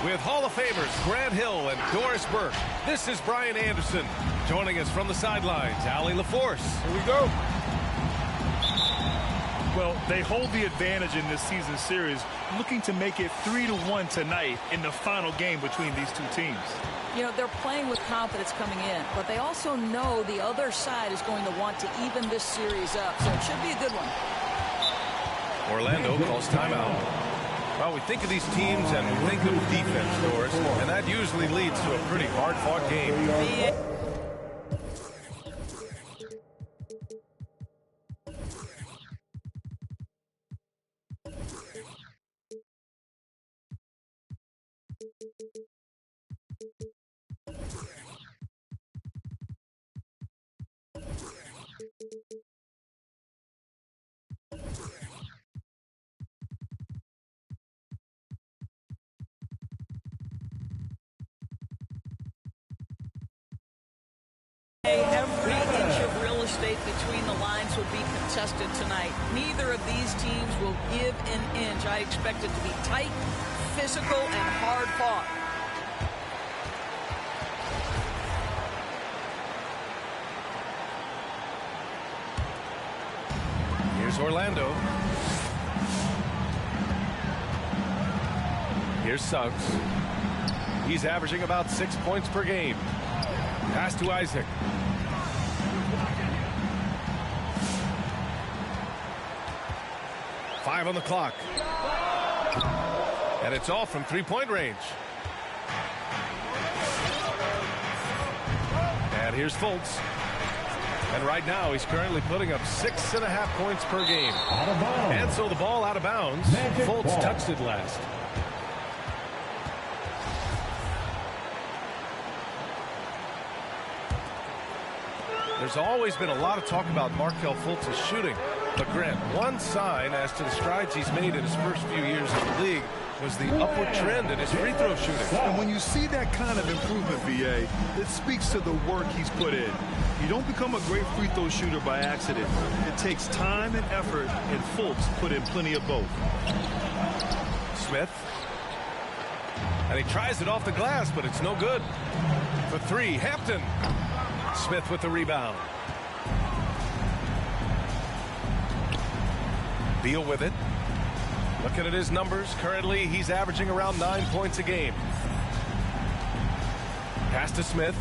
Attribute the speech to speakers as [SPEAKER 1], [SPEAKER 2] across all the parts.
[SPEAKER 1] With Hall of Famers Grant Hill and Doris Burke, this is Brian Anderson. Joining us from the sidelines, Allie LaForce.
[SPEAKER 2] Here we go. Well, they hold the advantage in this season series, looking to make it 3-1 tonight in the final game between these two teams.
[SPEAKER 3] You know, they're playing with confidence coming in, but they also know the other side is going to want to even this series up, so it should be a good one.
[SPEAKER 1] Orlando calls timeout. Well, we think of these teams and we think of defense, Doris, and that usually leads to a pretty hard-fought game.
[SPEAKER 3] Every inch of real estate between the lines will be contested tonight. Neither of these teams will give an inch. I expect it to be tight, physical, and hard fought.
[SPEAKER 1] Here's Orlando. Here's Suggs. He's averaging about 6 points per game. Pass to Isaac. Five on the clock. And it's all from three-point range. And here's Fultz. And right now he's currently putting up 6.5 points per game. And so the ball out of bounds. Fultz touched it last. There's always been a lot of talk about Markelle Fultz's shooting. But Grant, one sign as to the strides he's made in his first few years in the league was the upward trend in his free throw shooting.
[SPEAKER 4] And when you see that kind of improvement, VA, it speaks to the work he's put in. You don't become a great free throw shooter by accident. It takes time and effort, and Fultz put in plenty of both.
[SPEAKER 1] Smith. And he tries it off the glass, but it's no good. For three, Hampton. Smith with the rebound. Beal with it. Looking at his numbers, currently he's averaging around 9 points a game. Pass to Smith.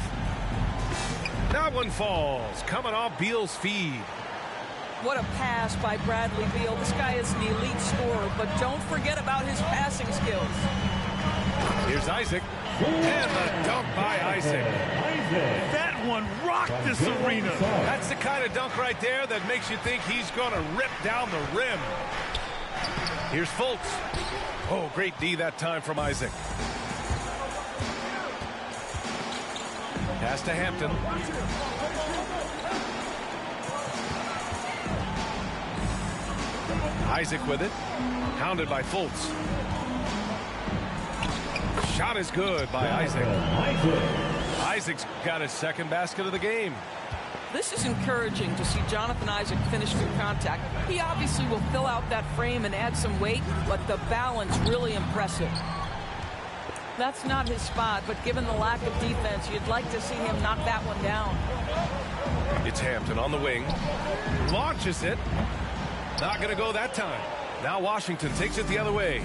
[SPEAKER 1] That one falls, coming off Beal's feed.
[SPEAKER 3] What a pass by Bradley Beal. This guy is an elite scorer, but don't forget about his passing skills.
[SPEAKER 1] Here's Isaac. And the dunk by Isaac.
[SPEAKER 2] That one rocked this arena.
[SPEAKER 1] That's the kind of dunk right there that makes you think he's going to rip down the rim. Here's Fultz. Oh, great D that time from Isaac. Pass to Hampton. Isaac with it. Hounded by Fultz. Shot is good by Isaac. Isaac's got his second basket of the game.
[SPEAKER 3] This is encouraging to see Jonathan Isaac finish through contact. He obviously will fill out that frame and add some weight, but the balance really impressive. That's not his spot, but given the lack of defense, you'd like to see him knock that one down.
[SPEAKER 1] It's Hampton on the wing. Launches it. Not going to go that time. Now Washington takes it the other way.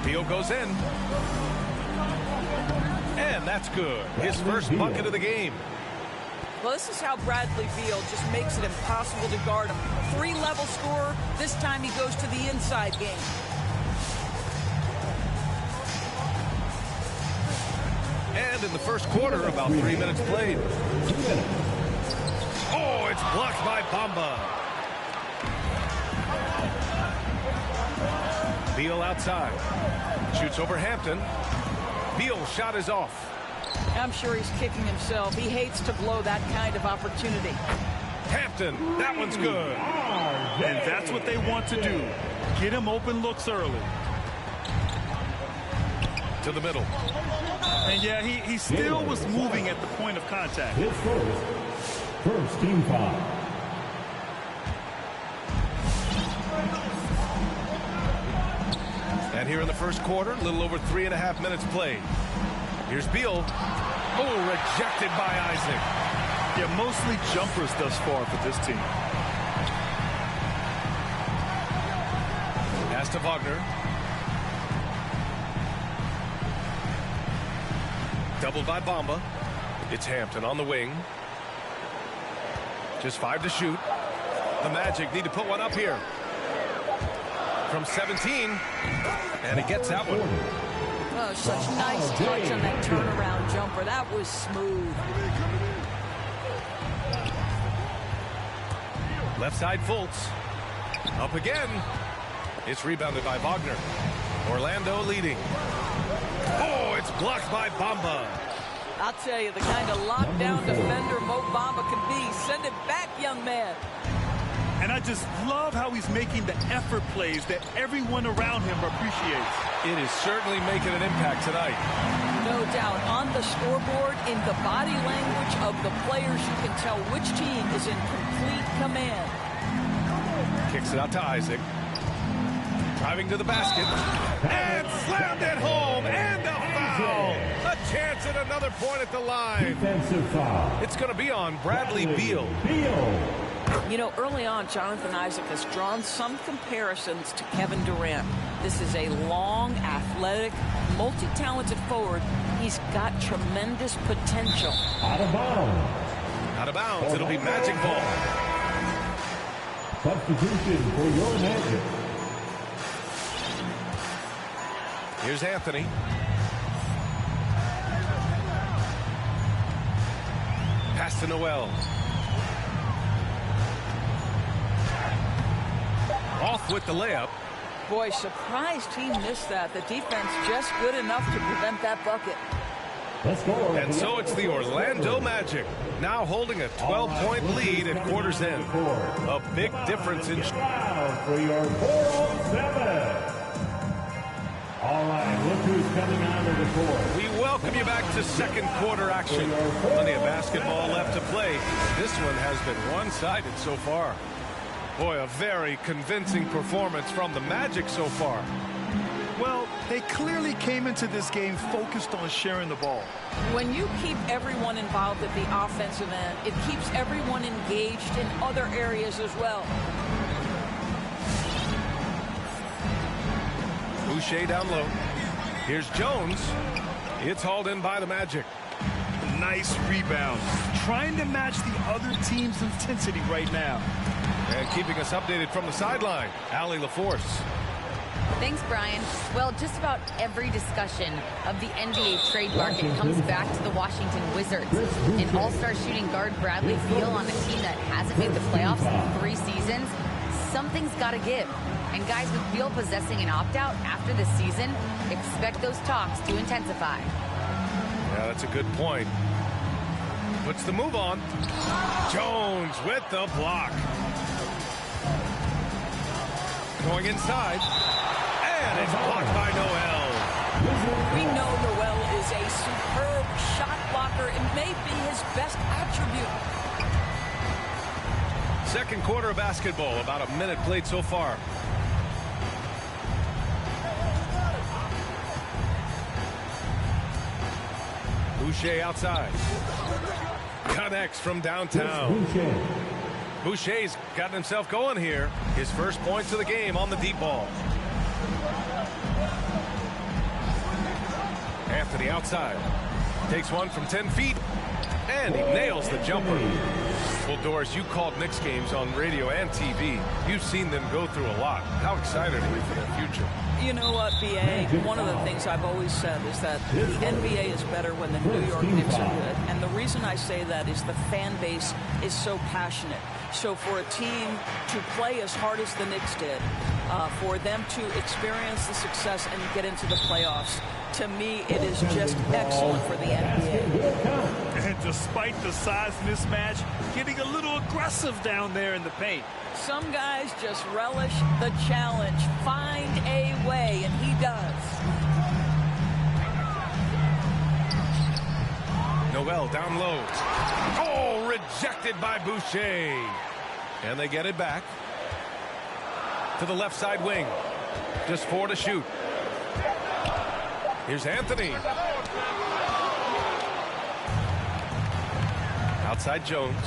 [SPEAKER 1] Beal goes in. And that's good. His first bucket of the game.
[SPEAKER 3] Well, this is how Bradley Beal just makes it impossible to guard him. Three-level scorer. This time he goes to the inside game. And
[SPEAKER 1] in the first quarter, about 3 minutes played. Oh, it's blocked by Bamba. Beal outside. Shoots over Hampton. Beal's shot is off.
[SPEAKER 3] I'm sure he's kicking himself. He hates to blow that kind of opportunity.
[SPEAKER 1] Hampton, that one's good.
[SPEAKER 2] And that's what they want to do. Get him open looks early.
[SPEAKER 1] To the middle.
[SPEAKER 2] And yeah, he still was moving at the point of contact.
[SPEAKER 5] His first team foul.
[SPEAKER 1] And here in the first quarter, a little over 3.5 minutes played. Here's Beal. Oh, rejected by Isaac.
[SPEAKER 2] Yeah, mostly jumpers thus far for this team.
[SPEAKER 1] Pass to Wagner. Doubled by Bamba. It's Hampton on the wing. Just 5 to shoot. The Magic need to put one up here. From 17. And he gets that one.
[SPEAKER 3] Oh, such nice touch on that turnaround jumper. That was smooth.
[SPEAKER 1] Left side Fultz. Up again. It's rebounded by Wagner. Orlando leading. Oh, it's blocked by Bamba.
[SPEAKER 3] I'll tell you, the kind of lockdown defender Mo Bamba can be. Send it back, young man.
[SPEAKER 2] And I just love how he's making the effort plays that everyone around him appreciates.
[SPEAKER 1] It is certainly making an impact tonight.
[SPEAKER 3] No doubt. On the scoreboard, in the body language of the players, you can tell which team is in complete command.
[SPEAKER 1] Kicks it out to Isaac. Driving to the basket. And slammed it home. And a foul. A chance at another point at the line.
[SPEAKER 5] Defensive foul.
[SPEAKER 1] It's going to be on Bradley Beal.
[SPEAKER 3] You know, early on, Jonathan Isaac has drawn some comparisons to Kevin Durant. This is a long, athletic, multi-talented forward. He's got tremendous potential.
[SPEAKER 5] Out of bounds.
[SPEAKER 1] Out of bounds. It'll be Magic ball.
[SPEAKER 5] Substitution for your Magic.
[SPEAKER 1] Here's Anthony. Pass to Noel. Off with the layup.
[SPEAKER 3] Boy, surprised he missed that. The defense just good enough to prevent that bucket.
[SPEAKER 1] And so it's the Orlando Magic, now holding a 12-point lead at quarter's end. A big difference in...
[SPEAKER 5] For your 407. All right, look who's coming onto the court.
[SPEAKER 1] We welcome you back to second quarter action. Plenty of basketball left to play. This one has been one-sided so far. Boy, a very convincing performance from the Magic so far.
[SPEAKER 2] Well, they clearly came into this game focused on sharing the ball.
[SPEAKER 3] When you keep everyone involved at the offensive end, it keeps everyone engaged in other areas as well.
[SPEAKER 1] Boucher down low. Here's Jones. It's hauled in by the Magic.
[SPEAKER 2] Nice rebound. Trying to match the other team's intensity right now.
[SPEAKER 1] And keeping us updated from the sideline, Allie LaForce.
[SPEAKER 6] Thanks, Brian. Well, just about every discussion of the NBA trade market comes back to the Washington Wizards. An all-star shooting guard Bradley Beal on a team that hasn't made the playoffs in 3 seasons. Something's got to give. And guys, with Beal possessing an opt-out after this season, expect those talks to intensify.
[SPEAKER 1] Yeah, that's a good point. Puts the move on. Jones with the block. Going inside. And it's blocked by Noel.
[SPEAKER 3] We know Noel is a superb shot blocker. It may be his best attribute.
[SPEAKER 1] Second quarter of basketball. About a minute played so far. Boucher outside. Connects from downtown. Boucher's gotten himself going here. His first points of the game on the deep ball. Anthony outside. Takes one from 10 feet. And he nails the jumper. Well, Doris, you called Knicks games on radio and TV. You've seen them go through a lot. How excited are you for their future?
[SPEAKER 3] You know what, BA? One of the things I've always said is that the NBA is better when the New York Knicks are good. And the reason I say that is the fan base is so passionate. So for a team to play as hard as the Knicks did, for them to experience the success and get into the playoffs, to me, it is just excellent for the NBA.
[SPEAKER 2] And despite the size mismatch, getting a little aggressive down there in the paint.
[SPEAKER 3] Some guys just relish the challenge. Find a way, and he does.
[SPEAKER 1] Noel down low. Oh, rejected by Boucher. And they get it back to the left side wing. Just 4 to shoot. Here's Anthony. Outside Jones.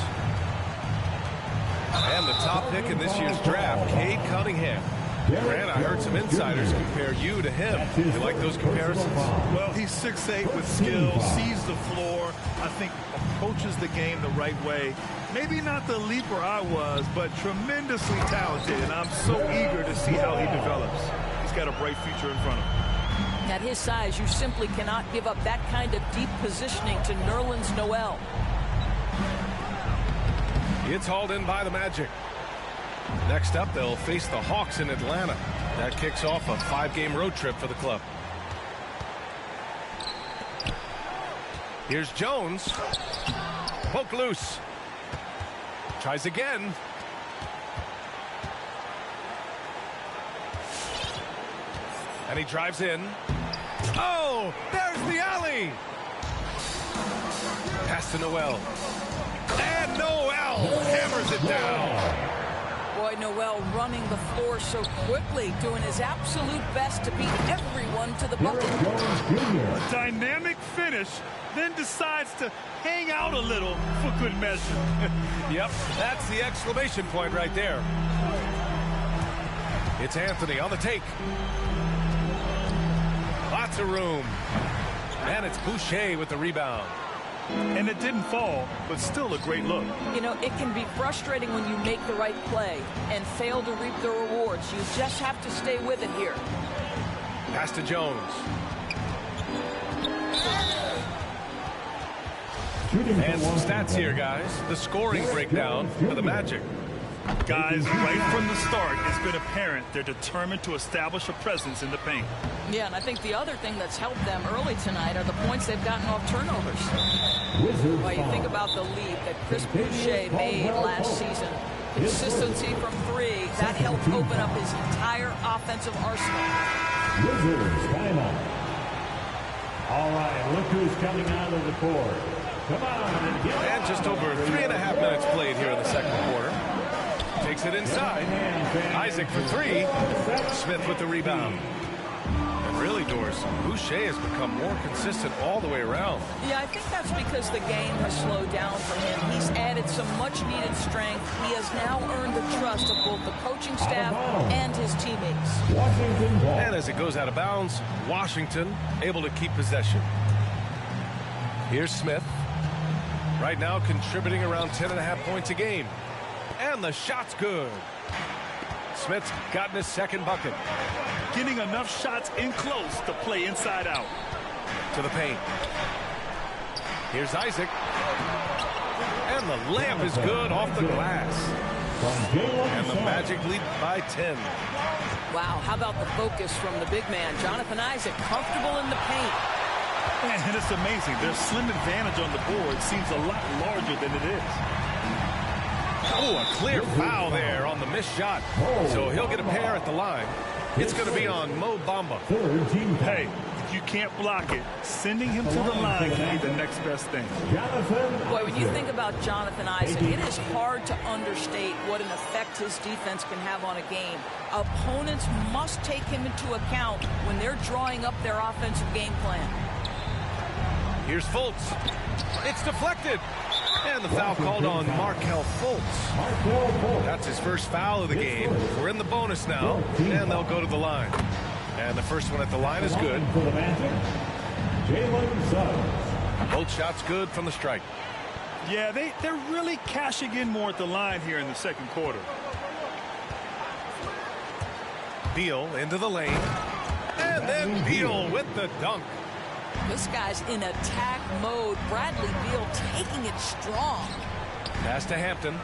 [SPEAKER 1] And the top pick in this year's draft, Cade Cunningham. Grant, I heard some insiders compare you to him. You like those comparisons?
[SPEAKER 4] Well, he's 6'8" with skill, sees the floor, I think approaches the game the right way. Maybe not the leaper I was, but tremendously talented, and I'm so eager to see how he develops. He's got a bright future in front of him.
[SPEAKER 3] At his size, you simply cannot give up that kind of deep positioning to Nerlens Noel.
[SPEAKER 1] It's hauled in by the Magic. Next up, they'll face the Hawks in Atlanta. That kicks off a 5-game road trip for the club. Here's Jones. Poke loose. Tries again. And he drives in. Oh, there's the alley. Pass to Noel. And Noel hammers it down.
[SPEAKER 3] Boy, Noel running the floor so quickly, doing his absolute best to beat everyone to the bucket.
[SPEAKER 2] A dynamic finish, then decides to hang out a little for good measure.
[SPEAKER 1] Yep, that's the exclamation point right there. It's Anthony on the take. Lots of room. And it's Boucher with the rebound.
[SPEAKER 2] And it didn't fall, but still a great look.
[SPEAKER 3] You know, it can be frustrating when you make the right play and fail to reap the rewards. You just have to stay with it here.
[SPEAKER 1] Pass to Jones. And some stats here, guys. The scoring breakdown for the Magic.
[SPEAKER 2] Guys, right from the start, it's been apparent they're determined to establish a presence in the paint.
[SPEAKER 3] Yeah, and I think the other thing that's helped them early tonight are the points they've gotten off turnovers. Well, you think about the lead that Chris Boucher made last season. Consistency from 3, that helped open up his entire offensive arsenal.
[SPEAKER 5] Wizards timeout. All right, look who's coming out of the court. Come on.
[SPEAKER 1] And just over 3.5 minutes played here in the second quarter. Takes it inside. Isaac for 3. Smith with the rebound. And really, Doris, Boucher has become more consistent all the way around.
[SPEAKER 3] Yeah, I think that's because the game has slowed down for him. He's added some much-needed strength. He has now earned the trust of both the coaching staff and his teammates.
[SPEAKER 1] And as it goes out of bounds, Washington able to keep possession. Here's Smith. Right now contributing around 10.5 points a game. And the shot's good. Smith's gotten his second bucket.
[SPEAKER 2] Getting enough shots in close to play inside out.
[SPEAKER 1] To the paint. Here's Isaac. And the layup is good off the glass. And the Magic lead by 10.
[SPEAKER 3] Wow, how about the focus from the big man, Jonathan Isaac, comfortable in the paint.
[SPEAKER 2] And it's amazing. Their slim advantage on the board seems a lot larger than it is.
[SPEAKER 1] Oh, a clear foul there on the missed shot. So he'll get a pair at the line. It's going to be on Mo Bamba.
[SPEAKER 2] Hey, if you can't block it, sending him to the line can be the next best thing.
[SPEAKER 3] Boy, when you think about Jonathan Isaac, it is hard to understate what an effect his defense can have on a game. Opponents must take him into account when they're drawing up their offensive game plan.
[SPEAKER 1] Here's Fultz. It's deflected. And the foul called on Markelle Fultz. That's his first foul of the game. We're in the bonus now, and they'll go to the line. And the first one at the line is good. Both shots good from the strike.
[SPEAKER 2] Yeah, they're really cashing in more at the line here in the second quarter.
[SPEAKER 1] Beal into the lane. And then Beal with the dunk.
[SPEAKER 3] This guy's in attack mode. Bradley Beal taking it strong.
[SPEAKER 1] Pass to Hampton.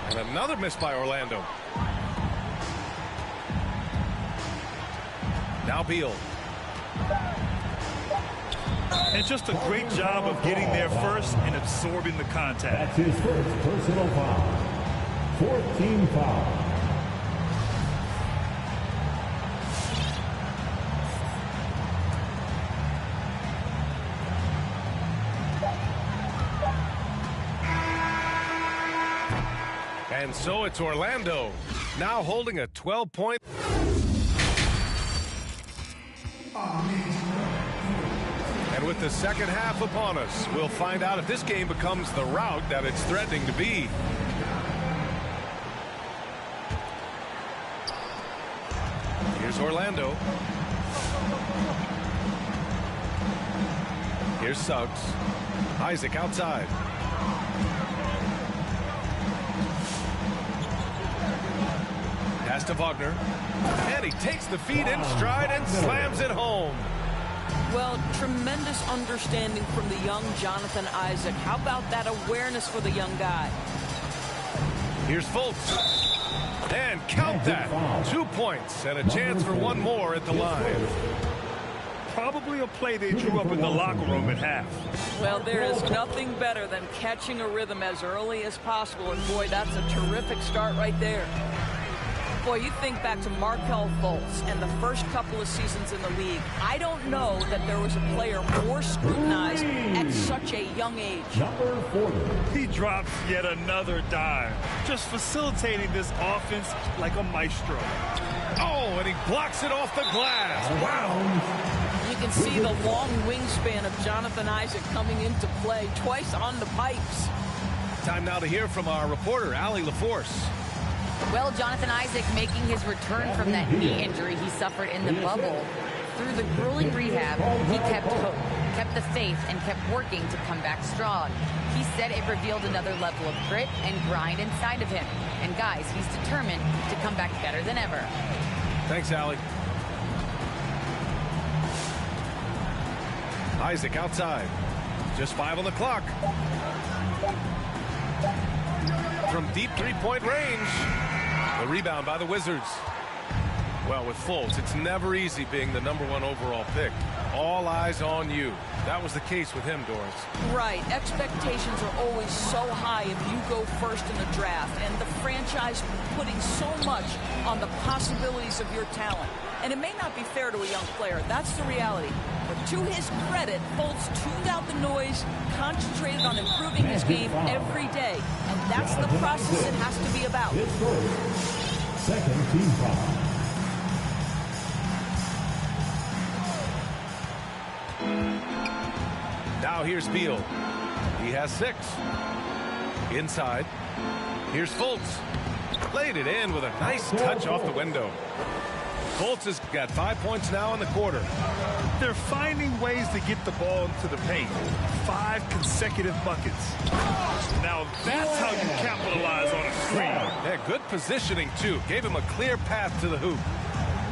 [SPEAKER 1] And another miss by Orlando. Now Beal.
[SPEAKER 2] And just a great job of getting there first and absorbing the contact.
[SPEAKER 5] That's his first personal foul. 14 foul.
[SPEAKER 1] And so it's Orlando now holding a 12-point. And with the second half upon us, we'll find out if this game becomes the rout that it's threatening to be. Here's Orlando. Here's Suggs. Isaac outside. Pass to Wagner. And he takes the feet in stride and slams it home.
[SPEAKER 3] Well, tremendous understanding from the young Jonathan Isaac. How about that awareness for the young guy?
[SPEAKER 1] Here's Fultz. And count that. 2 points and a chance for one more at the line.
[SPEAKER 2] Probably a play they drew up in the locker room at half.
[SPEAKER 3] Well, there is nothing better than catching a rhythm as early as possible. And boy, that's a terrific start right there. Boy, you think back to Markelle Fultz and the first couple of seasons in the league. I don't know that there was a player more scrutinized at such a young age.
[SPEAKER 5] Number 40.
[SPEAKER 2] He drops yet another dime, just facilitating this offense like a maestro.
[SPEAKER 1] Oh, and he blocks it off the glass. Wow.
[SPEAKER 3] You can see the long wingspan of Jonathan Isaac coming into play twice on the pipes.
[SPEAKER 1] Time now to hear from our reporter, Allie LaForce.
[SPEAKER 6] Well, Jonathan Isaac making his return from that knee injury he suffered in the bubble. Through the grueling rehab, he kept hope, kept the faith, and kept working to come back strong. He said it revealed another level of grit and grind inside of him. And guys, he's determined to come back better than ever.
[SPEAKER 1] Thanks, Allie. Isaac outside. Just 5 on the clock. From deep three-point range. The rebound by the Wizards. Well, with Fultz, it's never easy being the #1 overall pick. All eyes on you. That was the case with him, Doris.
[SPEAKER 3] Right. Expectations are always so high if you go first in the draft. And the franchise putting so much on the possibilities of your talent. And it may not be fair to a young player. That's the reality. But to his credit, Fultz tuned out the noise, concentrated on improving his game every day. And that's the process it has to be about.
[SPEAKER 5] Second team foul.
[SPEAKER 1] Now here's Beal. He has 6. Inside. Here's Fultz. Played it in with a nice touch off the window. Fultz has got 5 points now in the quarter.
[SPEAKER 2] They're finding ways to get the ball into the paint. 5 consecutive buckets. Now that's how you capitalize on a screen.
[SPEAKER 1] Yeah, good positioning, too. Gave him a clear path to the hoop.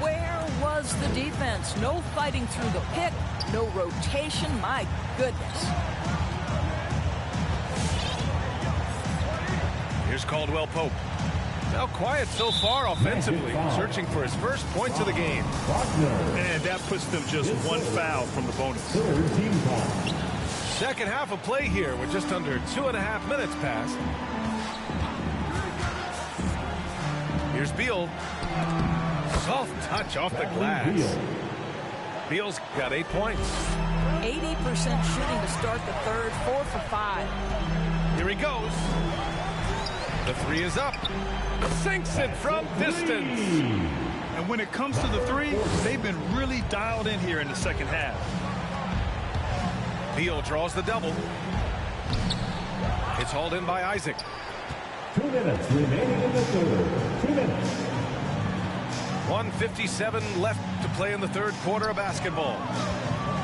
[SPEAKER 3] Where was the defense? No fighting through the pick, no rotation. My goodness.
[SPEAKER 1] Here's Caldwell Pope. Now quiet so far offensively, searching for his first points of the game.
[SPEAKER 2] And that puts them just 1 foul from the bonus.
[SPEAKER 5] Third team foul.
[SPEAKER 1] Second half of play here with just under 2.5 minutes passed. Here's Beal. Soft touch off the glass. Beal's got 8 points.
[SPEAKER 3] 80% shooting to start the third, 4 for 5.
[SPEAKER 1] Here he goes. The 3 is up. Sinks it from distance.
[SPEAKER 2] And when it comes to the 3, they've been really dialed in here in the second half.
[SPEAKER 1] Beal draws the double. It's hauled in by Isaac.
[SPEAKER 5] 2 minutes remaining in the third. 2 minutes.
[SPEAKER 1] 1:57 left to play in the third quarter of basketball.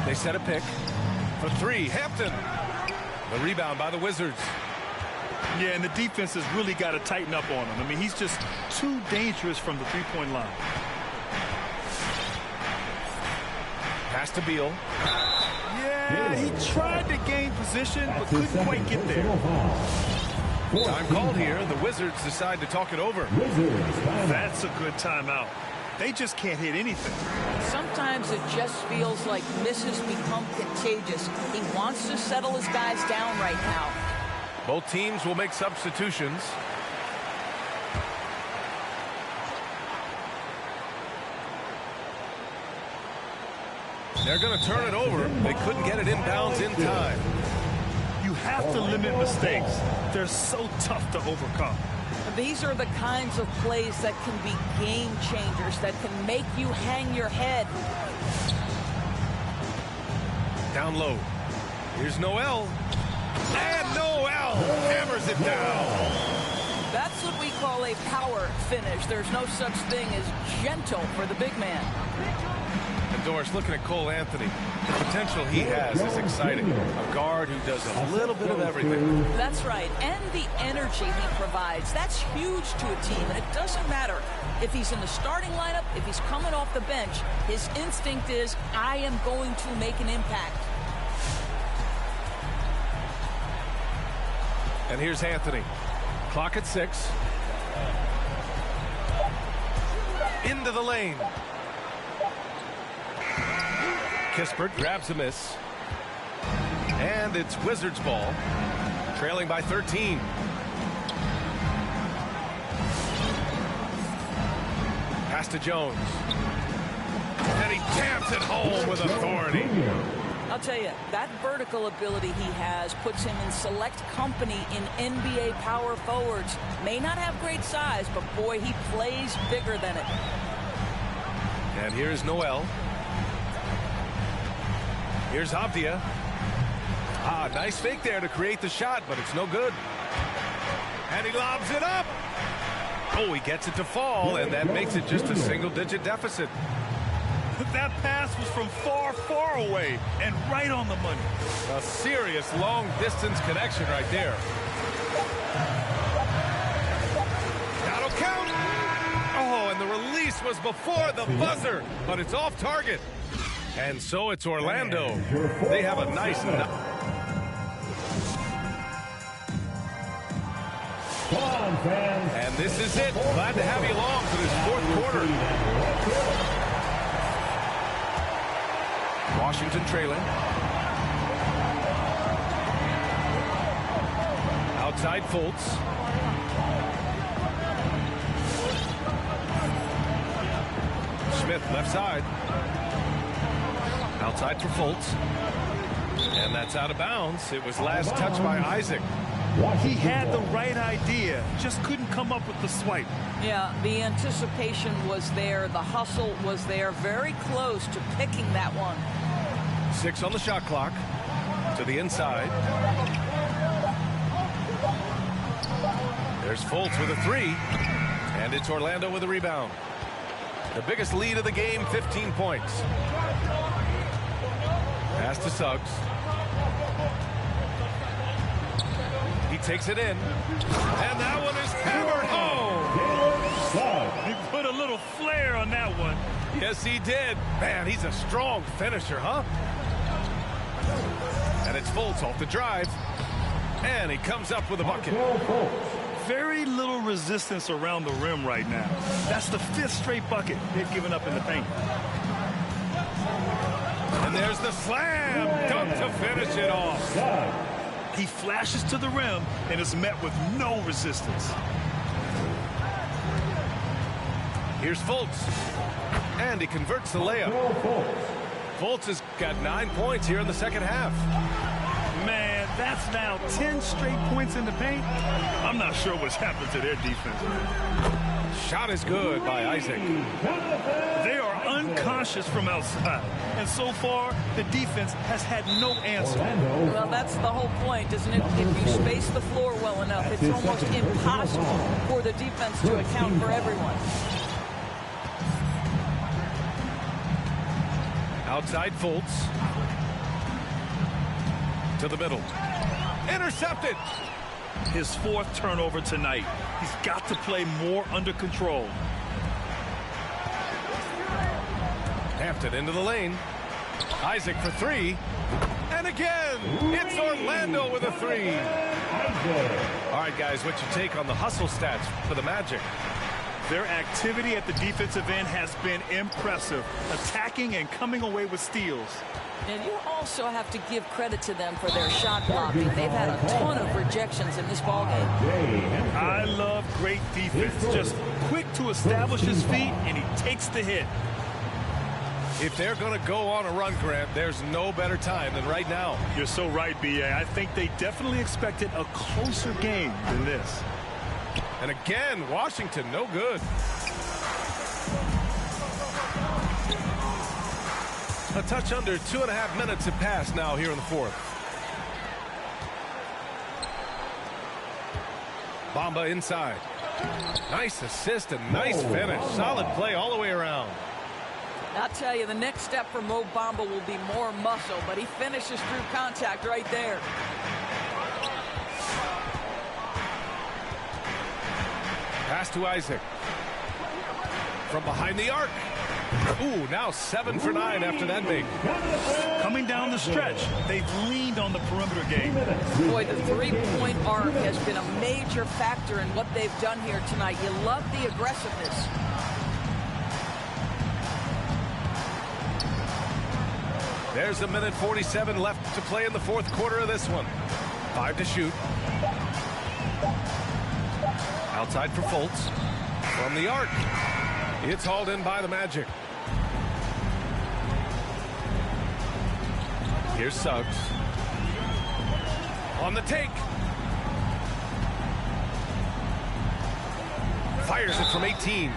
[SPEAKER 1] They set a pick for 3. Hampton. The rebound by the Wizards.
[SPEAKER 4] Yeah, and the defense has really got to tighten up on him. I mean, he's just too dangerous from the three-point line.
[SPEAKER 1] Pass to Beal.
[SPEAKER 4] Yeah, he tried to gain position, but couldn't quite get there.
[SPEAKER 1] Time called here. The Wizards decide to talk it over.
[SPEAKER 4] That's a good timeout. They just can't hit anything.
[SPEAKER 3] Sometimes it just feels like misses become contagious. He wants to settle his guys down right now.
[SPEAKER 1] Both teams will make substitutions. They're going to turn it over. They couldn't get it inbounds in time.
[SPEAKER 4] You have to limit mistakes. They're so tough to overcome.
[SPEAKER 3] These are the kinds of plays that can be game changers, that can make you hang your head.
[SPEAKER 1] Down low. Here's Noel. And Noel hammers it down.
[SPEAKER 3] That's what we call a power finish. There's no such thing as gentle for the big man.
[SPEAKER 1] And Doris, looking at Cole Anthony, the potential he has is exciting. A guard who does a little bit of everything.
[SPEAKER 3] That's right. And the energy he provides, that's huge to a team. And it doesn't matter if he's in the starting lineup, if he's coming off the bench. His instinct is, I am going to make an impact.
[SPEAKER 1] And here's Anthony. Clock at 6. Into the lane. Kispert grabs a miss. And it's Wizards ball. Trailing by 13. Pass to Jones. And he jams it home with authority.
[SPEAKER 3] I'll tell you, that vertical ability he has puts him in select company in NBA power forwards. May not have great size, but boy, he plays bigger than it.
[SPEAKER 1] And here's Noel. Here's Avdia. Nice fake there to create the shot, but it's no good. And he lobs it up. Oh, he gets it to fall, and that makes it just a single-digit deficit.
[SPEAKER 4] That pass was from far, far away and right on the money.
[SPEAKER 1] A serious long-distance connection right there. That'll count. Oh, and the release was before the buzzer, but it's off target. And so it's Orlando. They have a nice... And this is it. Glad to have you along for this fourth quarter. Washington trailing. Outside Fultz. Smith left side. Outside for Fultz. And that's out of bounds. It was last touched by Isaac.
[SPEAKER 4] He had the right idea, just couldn't come up with the swipe.
[SPEAKER 3] Yeah, the anticipation was there. The hustle was there. Very close to picking that one.
[SPEAKER 1] 6 on the shot clock. To the inside. There's Fultz with a 3. And it's Orlando with a rebound. The biggest lead of the game, 15 points. Pass to Suggs. He takes it in. And that one is hammered home.
[SPEAKER 4] He put a little flair on that one.
[SPEAKER 1] Yes, he did. Man, he's a strong finisher, huh? And it's Fultz off the drive. And he comes up with a bucket.
[SPEAKER 4] Very little resistance around the rim right now. That's the 5th straight bucket they've given up in the paint.
[SPEAKER 1] And there's the slam dunk to finish it off.
[SPEAKER 4] He flashes to the rim and is met with no resistance.
[SPEAKER 1] Here's Fultz. And he converts the layup. Fultz has got 9 points here in the second half.
[SPEAKER 4] Man, that's now 10 straight points in the paint. I'm not sure what's happened to their defense.
[SPEAKER 1] Shot is good by Isaac.
[SPEAKER 4] They are unconscious from outside. And so far, the defense has had no answer.
[SPEAKER 3] Well, that's the whole point, isn't it? If you space the floor well enough, it's almost impossible for the defense to account for everyone.
[SPEAKER 1] Outside Fultz. To the middle. Intercepted.
[SPEAKER 4] His 4th turnover tonight. He's got to play more under control.
[SPEAKER 1] Hampton into the lane. Isaac for 3. And again, it's Orlando with a 3. All right, guys, what's your take on the hustle stats for the Magic?
[SPEAKER 4] Their activity at the defensive end has been impressive, attacking and coming away with steals.
[SPEAKER 3] And you also have to give credit to them for their shot blocking. They've had a ton of rejections in this ballgame.
[SPEAKER 4] I love great defense. Just quick to establish his feet, and he takes the hit.
[SPEAKER 1] If they're going to go on a run, Grant, there's no better time than right now.
[SPEAKER 4] You're so right, B.A. I think they definitely expected a closer game than this.
[SPEAKER 1] And again, Washington, no good. A touch under 2.5 minutes have passed now here in the 4th. Bamba inside. Nice assist and nice finish. Solid play all the way around.
[SPEAKER 3] I'll tell you, the next step for Mo Bamba will be more muscle, but he finishes through contact right there.
[SPEAKER 1] Pass to Isaac. From behind the arc. Ooh, now 7 for 9 after that make.
[SPEAKER 4] Coming down the stretch, they've leaned on the perimeter game.
[SPEAKER 3] Boy, the three-point arc has been a major factor in what they've done here tonight. You love the aggressiveness.
[SPEAKER 1] There's 1:47 left to play in the 4th quarter of this one. 5 to shoot. Outside for Fultz. From the arc. It's hauled in by the Magic. Here's Suggs. On the take. Fires it from 18.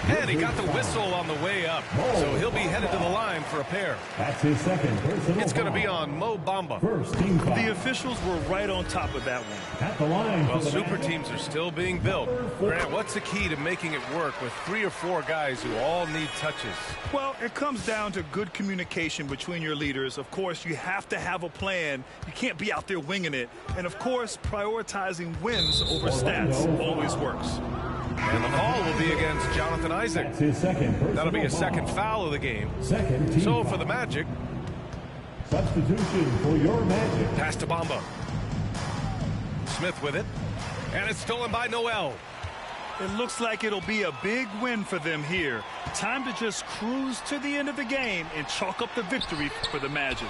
[SPEAKER 1] And he got the whistle on the way up. So he'll be headed to the line for a pair.
[SPEAKER 5] That's his second personal
[SPEAKER 1] It's going to be
[SPEAKER 5] foul.
[SPEAKER 1] on Mo Bamba.
[SPEAKER 5] First team foul.
[SPEAKER 4] The officials were right on top of that one.
[SPEAKER 5] At the line.
[SPEAKER 1] Well,
[SPEAKER 5] for the
[SPEAKER 1] super
[SPEAKER 5] Magic.
[SPEAKER 1] teams are still being built. Grant, what's the key to making it work with 3 or 4 guys who all need touches?
[SPEAKER 4] Well, it comes down to good communication between your leaders. Of course, you have to have a plan. You can't be out there winging it. And, of course, prioritizing wins over stats always works.
[SPEAKER 1] And the ball will be against Jonathan Isaac.
[SPEAKER 5] That's his second personal
[SPEAKER 1] That'll be a
[SPEAKER 5] foul.
[SPEAKER 1] second foul of the game.
[SPEAKER 5] Second team
[SPEAKER 1] So
[SPEAKER 5] foul.
[SPEAKER 1] for the Magic,
[SPEAKER 5] Substitution for your Magic.
[SPEAKER 1] pass to Bamba. Smith with it. And it's stolen by Noel.
[SPEAKER 4] It looks like it'll be a big win for them here. Time to just cruise to the end of the game and chalk up the victory for the Magic.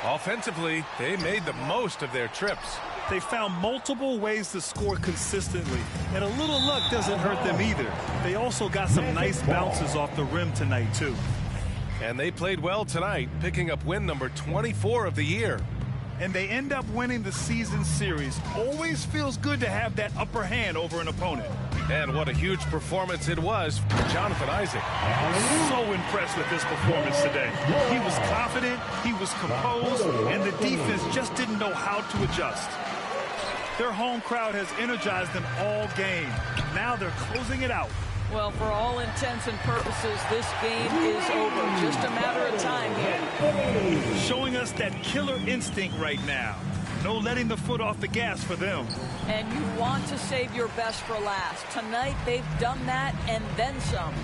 [SPEAKER 1] Offensively, they made the most of their trips.
[SPEAKER 4] They found multiple ways to score consistently, and a little luck doesn't hurt them either. They also got some nice bounces off the rim tonight, too.
[SPEAKER 1] And they played well tonight, picking up win number 24 of the year.
[SPEAKER 4] And they end up winning the season series. Always feels good to have that upper hand over an opponent.
[SPEAKER 1] And what a huge performance it was for Jonathan Isaac.
[SPEAKER 4] So impressed with this performance today. He was confident, he was composed, and the defense just didn't know how to adjust. Their home crowd has energized them all game. Now they're closing it out.
[SPEAKER 3] Well, for all intents and purposes, this game is over. Just a matter of time here.
[SPEAKER 4] Showing us that killer instinct right now. No letting the foot off the gas for them.
[SPEAKER 3] And you want to save your best for last. Tonight, they've done that and then some.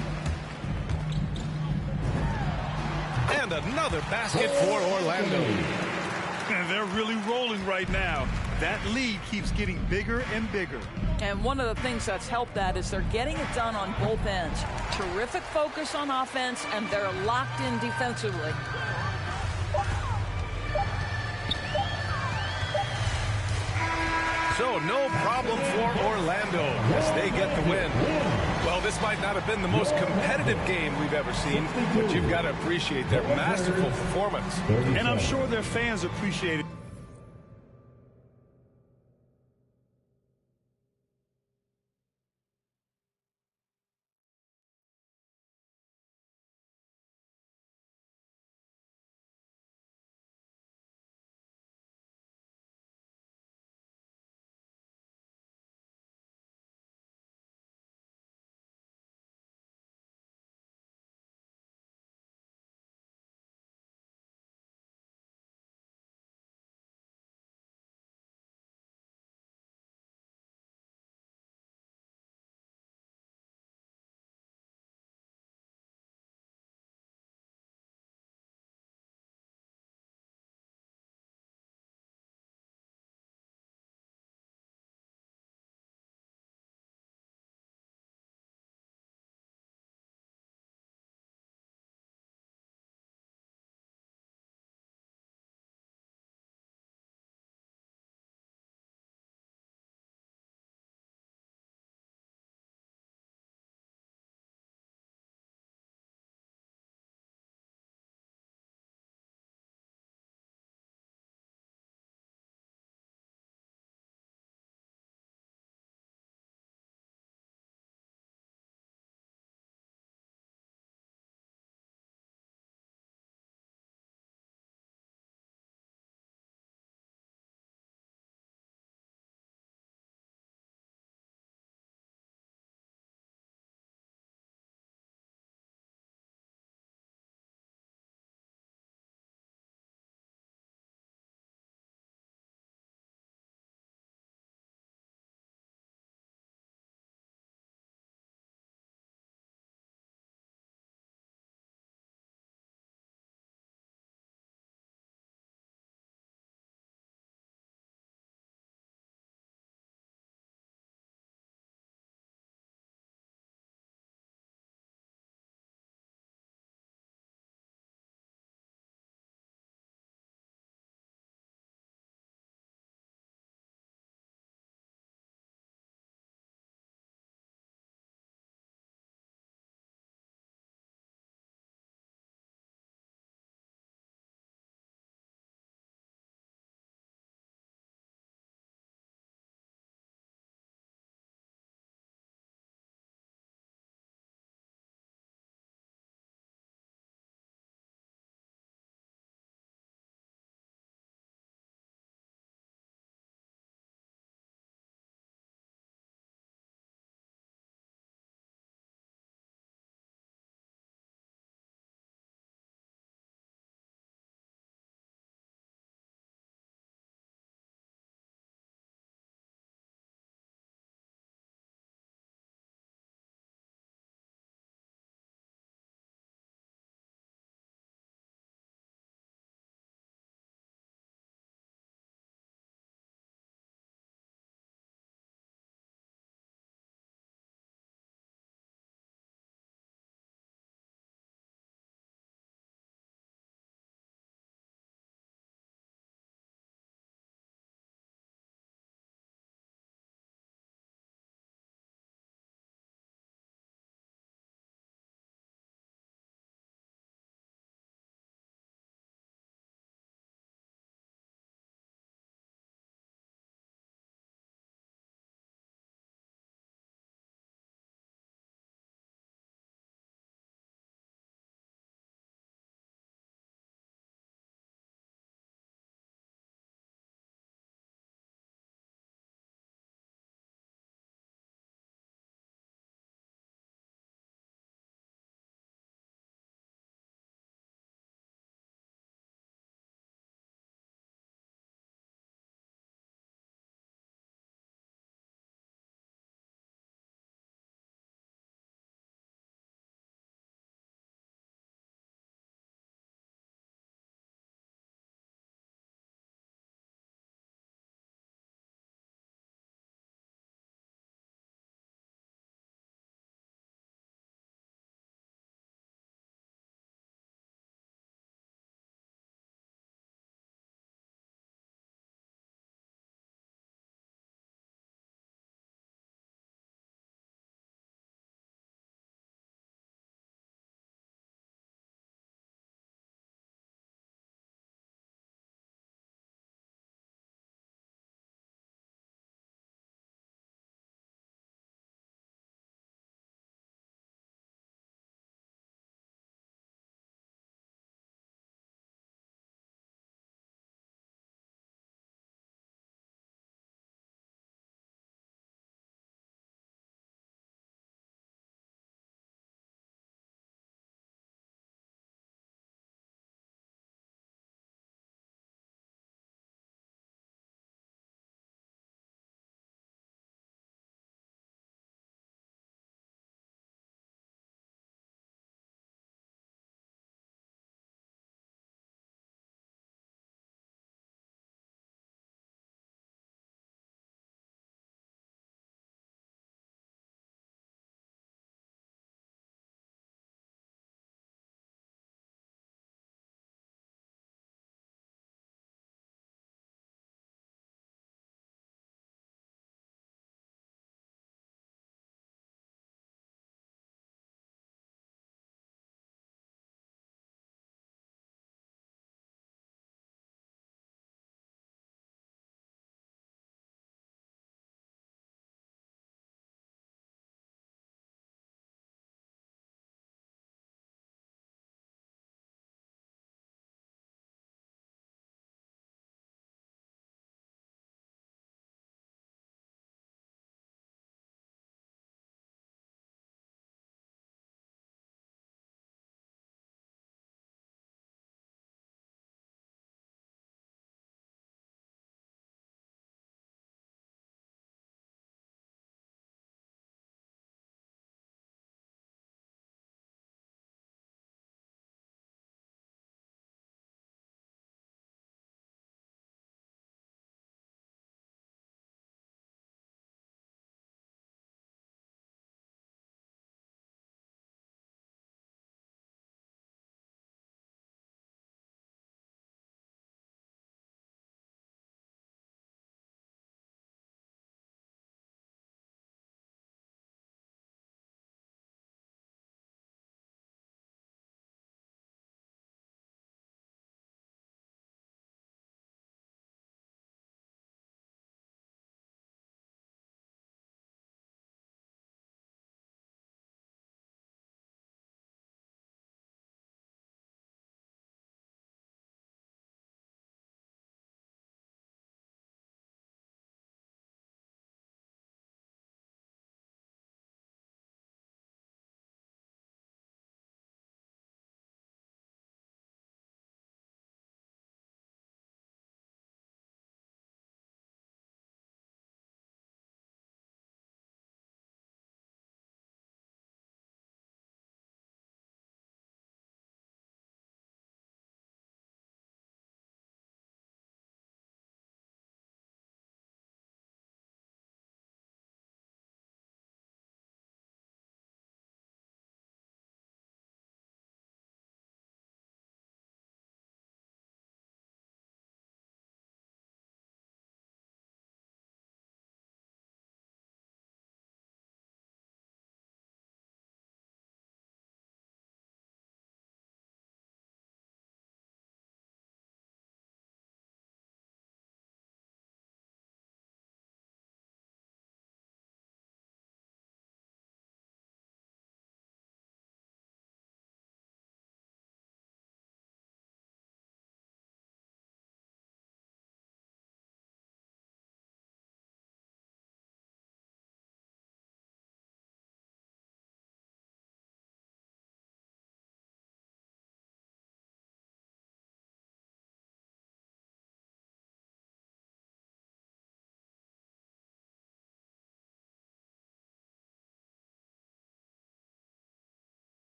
[SPEAKER 1] And another basket for Orlando.
[SPEAKER 4] And they're really rolling right now. That lead keeps getting bigger and bigger.
[SPEAKER 3] And one of the things that's helped that is they're getting it done on both ends. Terrific focus on offense, and they're locked in defensively.
[SPEAKER 1] So no problem for Orlando as they get the win. Well, this might not have been the most competitive game we've ever seen, but you've got to appreciate their masterful performance.
[SPEAKER 4] And I'm sure their fans appreciate it.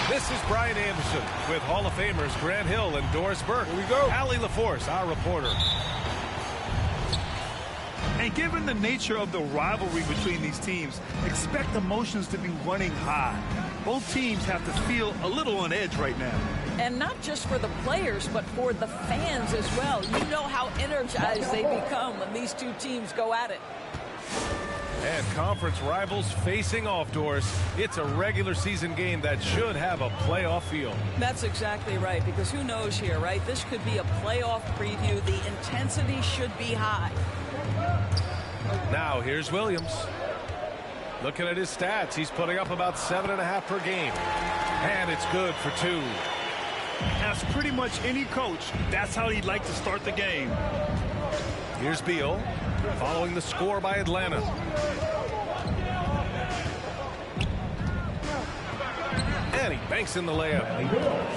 [SPEAKER 1] This is Brian Anderson with Hall of Famers Grant Hill and Doris Burke. Here we go. Allie LaForce, our reporter.
[SPEAKER 4] And given the nature of the rivalry between these teams, expect emotions to be running high. Both teams have to feel a little on edge right now.
[SPEAKER 3] And not just for the players, but for the fans as well. You know how energized they become when these two teams go at it.
[SPEAKER 1] And conference rivals facing off, Doris. It's a regular season game that should have a playoff feel.
[SPEAKER 3] That's exactly right, because who knows here, right? This could be a playoff preview. The intensity should be high.
[SPEAKER 1] Now, here's Williams. Looking at his stats, he's putting up about 7.5 per game. And it's good for 2.
[SPEAKER 4] As pretty much any coach, that's how he'd like to start the game.
[SPEAKER 1] Here's Beal, following the score by Atlanta. And he banks in the layup.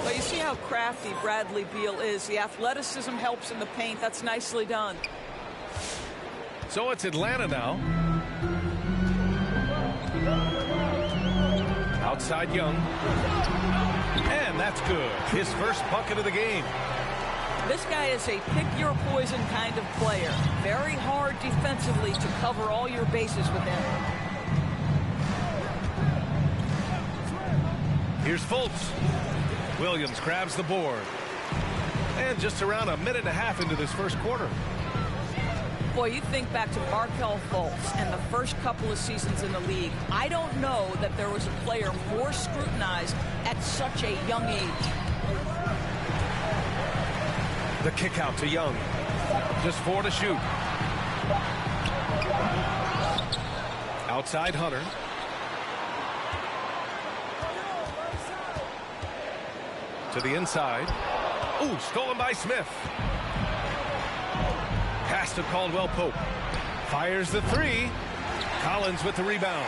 [SPEAKER 3] Well, you see how crafty Bradley Beal is. The athleticism helps in the paint. That's nicely done.
[SPEAKER 1] So it's Atlanta now. Outside Young. And that's good. His first bucket of the game.
[SPEAKER 3] This guy is a pick-your-poison kind of player. Very hard defensively to cover all your bases with him.
[SPEAKER 1] Here's Fultz. Williams grabs the board. And just around a minute and a half into this first quarter.
[SPEAKER 3] Boy, you think back to Markelle Fultz and the first couple of seasons in the league. I don't know that there was a player more scrutinized at such a young age.
[SPEAKER 1] The kick out to Young. Just 4 to shoot. Outside Hunter. To the inside. Ooh, stolen by Smith. Pass to Caldwell Pope. Fires the 3. Collins with the rebound.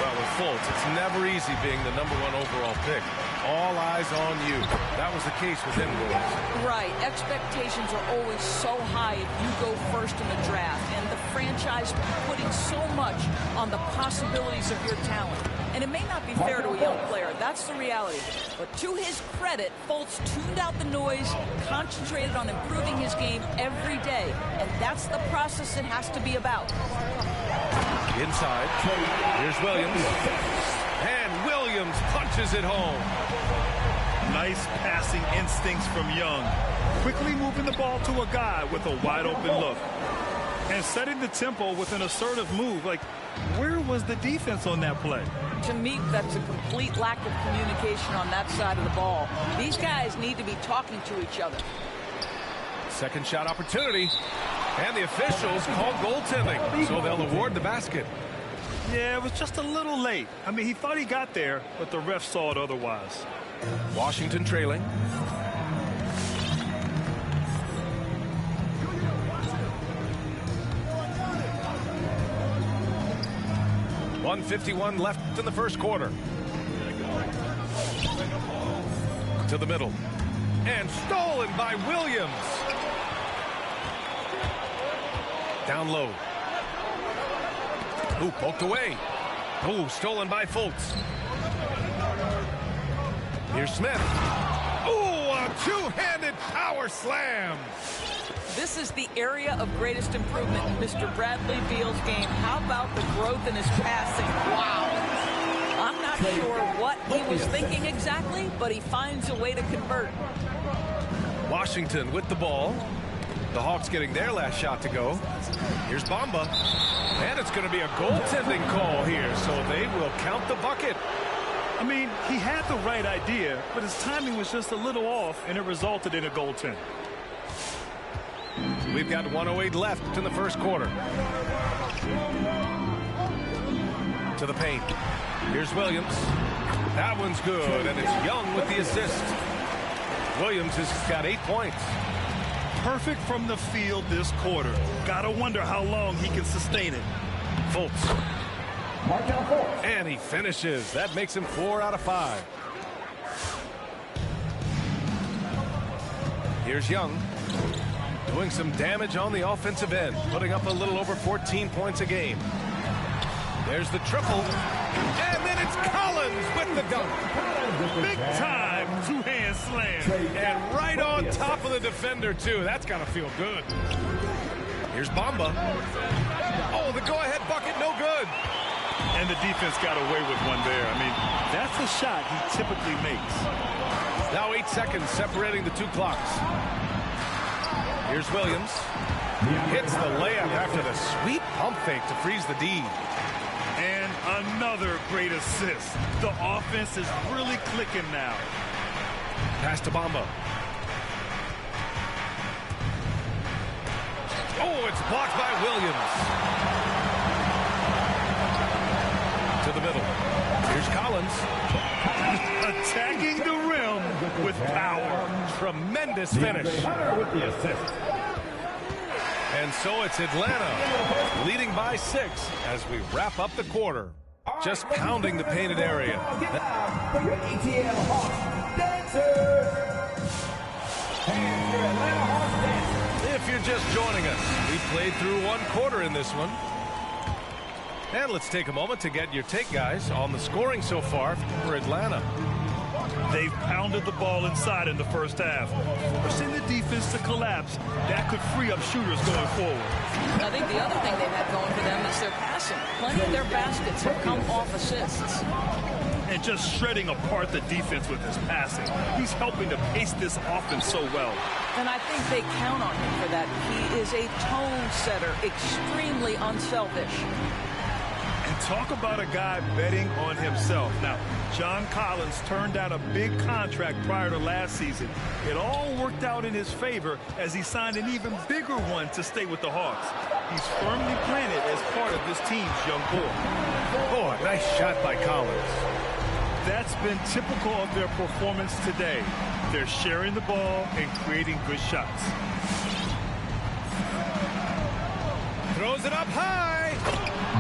[SPEAKER 1] Well, with Fultz, it's never easy being the #1 overall pick. All eyes on you. That was the case with him, Williams.
[SPEAKER 3] Right. Expectations are always so high if you go first in the draft. And the franchise putting so much on the possibilities of your talent. And it may not be fair to a young player. That's the reality. But to his credit, Fultz tuned out the noise, concentrated on improving his game every day. And that's the process it has to be about.
[SPEAKER 1] Inside. Here's Williams. And Williams punches it home.
[SPEAKER 4] Nice passing instincts from Young. Quickly moving the ball to a guy with a wide open look. And setting the tempo with an assertive move. Like, where was the defense on that play?
[SPEAKER 3] To me, that's a complete lack of communication on that side of the ball. These guys need to be talking to each other.
[SPEAKER 1] Second shot opportunity. And the officials call goaltending, so they'll award the basket.
[SPEAKER 4] Yeah, it was just a little late. I mean, he thought he got there, but the ref saw it otherwise.
[SPEAKER 1] Washington trailing. .151 left in the first quarter. To the middle. And stolen by Williams. Down low. Ooh, poked away. Ooh, stolen by Fultz. Here's Smith. Ooh, a two-handed power slam.
[SPEAKER 3] This is the area of greatest improvement in Mr. Bradley Beal's game. How about the growth in his passing? Wow. I'm not sure what he was thinking exactly, but he finds a way to convert.
[SPEAKER 1] Washington with the ball. The Hawks getting their last shot to go. Here's Bamba. And it's going to be a goaltending call here, so they will count the bucket.
[SPEAKER 4] I mean, he had the right idea, but his timing was just a little off, and it resulted in a goaltend.
[SPEAKER 1] We've got 1:08 left in the first quarter. To the paint. Here's Williams. That one's good, and it's Young with the assist. Williams has got 8 points.
[SPEAKER 4] Perfect from the field this quarter. Gotta wonder how long he can sustain it.
[SPEAKER 1] Fultz. And he finishes. That makes him 4 out of 5. Here's Young. Doing some damage on the offensive end. Putting up a little over 14 points a game. There's the triple. And then it's Collins with the dunk.
[SPEAKER 4] Big time two-hand slam.
[SPEAKER 1] And right on top of the defender, too. That's got to feel good. Here's Bamba. Oh, the go-ahead bucket, no good.
[SPEAKER 4] And the defense got away with one there. I mean, that's a shot he typically makes.
[SPEAKER 1] Now 8 seconds separating the two clocks. Here's Williams. Hits the layup after the sweet pump fake to freeze the D.
[SPEAKER 4] And another great assist. The offense is really clicking now.
[SPEAKER 1] Pass to Bamba. Oh, it's blocked by Williams. To the middle. Here's Collins.
[SPEAKER 4] Attacking the rim with power.
[SPEAKER 1] Tremendous finish.
[SPEAKER 5] With the assist.
[SPEAKER 1] And so it's Atlanta leading by 6 as we wrap up the quarter. Just pounding the painted area.
[SPEAKER 5] For your ETL Hawks dancers. And your Atlanta Hawks dancers.
[SPEAKER 1] If you're just joining us, we played through 1 quarter in this one. And let's take a moment to get your take, guys, on the scoring so far for Atlanta.
[SPEAKER 4] They've pounded the ball inside in the first half, forcing the defense to collapse. That could free up shooters going forward.
[SPEAKER 3] I think the other thing they've had going for them is their passing. Plenty of their baskets have come off assists.
[SPEAKER 4] And just shredding apart the defense with his passing. He's helping to pace this offense so well.
[SPEAKER 3] And I think they count on him for that. He is a tone setter, extremely unselfish.
[SPEAKER 4] And talk about a guy betting on himself. Now, John Collins turned down a big contract prior to last season. It all worked out in his favor as he signed an even bigger one to stay with the Hawks. He's firmly planted as part of this team's young core.
[SPEAKER 1] Oh, a nice shot by Collins.
[SPEAKER 4] That's been typical of their performance today. They're sharing the ball and creating good shots.
[SPEAKER 1] Throws it up high.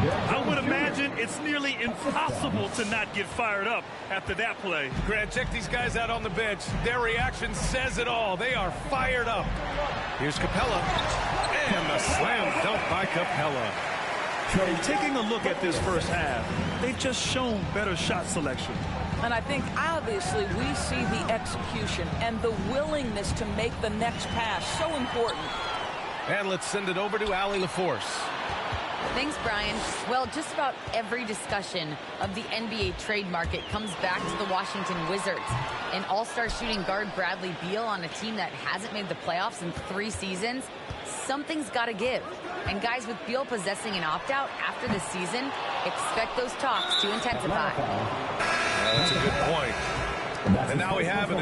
[SPEAKER 4] I would imagine it's nearly impossible to not get fired up after that play.
[SPEAKER 1] Grant, check these guys out on the bench. Their reaction says it all. They are fired up. Here's Capella. And the slam dunk by Capella.
[SPEAKER 4] Taking a look at this first half, they've just shown better shot selection.
[SPEAKER 3] And I think, obviously, we see the execution and the willingness to make the next pass so important.
[SPEAKER 1] And let's send it over to Allie LaForce.
[SPEAKER 6] Thanks, Brian. Well, just about every discussion of the NBA trade market comes back to the Washington Wizards. An all-star shooting guard Bradley Beal on a team that hasn't made the playoffs in 3 seasons. Something's got to give. And guys, with Beal possessing an opt-out after this season, expect those talks to intensify.
[SPEAKER 1] That's a good point. And now we have an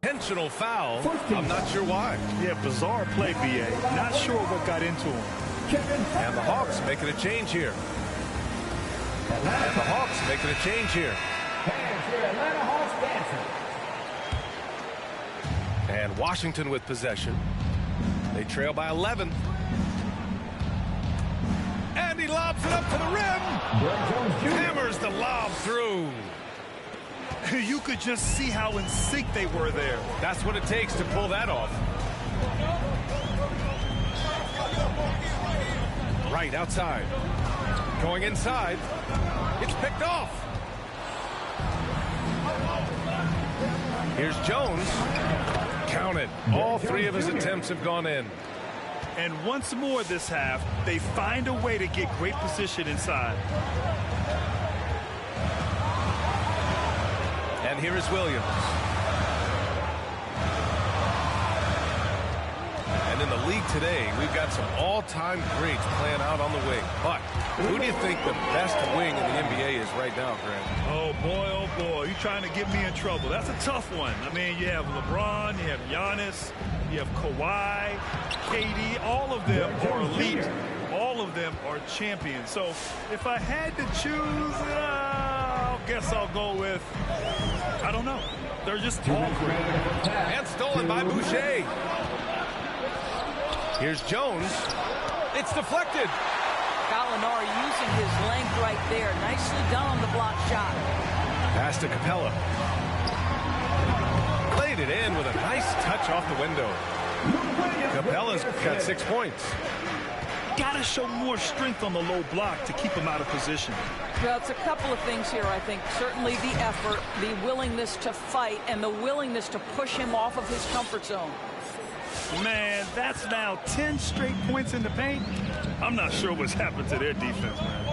[SPEAKER 1] intentional foul. I'm not sure why.
[SPEAKER 2] Yeah, bizarre play, B.A. Not sure what got into him.
[SPEAKER 1] And the Hawks making a change here. And the Hawks making a change here. And Washington with possession. They trail by 11. And he lobs it up to the rim. Hammers the lob through.
[SPEAKER 2] You could just see how in sync they were there.
[SPEAKER 1] That's what it takes to pull that off. Right outside. Going inside. It's picked off. Here's Jones. Counted. All 3 of his attempts have gone in.
[SPEAKER 2] And once more this half, they find a way to get great position inside.
[SPEAKER 1] And here is Williams. And in the league today, we've got some all-time greats playing out on the wing. But who do you think the best wing in the NBA is right now, Grant?
[SPEAKER 2] Oh, boy, you're trying to get me in trouble. That's a tough one. I mean, you have LeBron, you have Giannis, you have Kawhi, KD. All of them are elite. All of them are champions. So if I had to choose, I guess I'll go with, I don't know. They're just all great.
[SPEAKER 1] And stolen by Boucher. Here's Jones. It's deflected.
[SPEAKER 3] Gallinari using his length right there. Nicely done on the block shot.
[SPEAKER 1] Pass to Capella. Played it in with a nice touch off the window. Capella's got 6 points.
[SPEAKER 2] Got to show more strength on the low block to keep him out of position.
[SPEAKER 3] Well, it's a couple of things here, I think. Certainly the effort, the willingness to fight, and the willingness to push him off of his comfort zone.
[SPEAKER 2] Man, that's now 10 straight points in the paint. I'm not sure what's happened to their defense, man.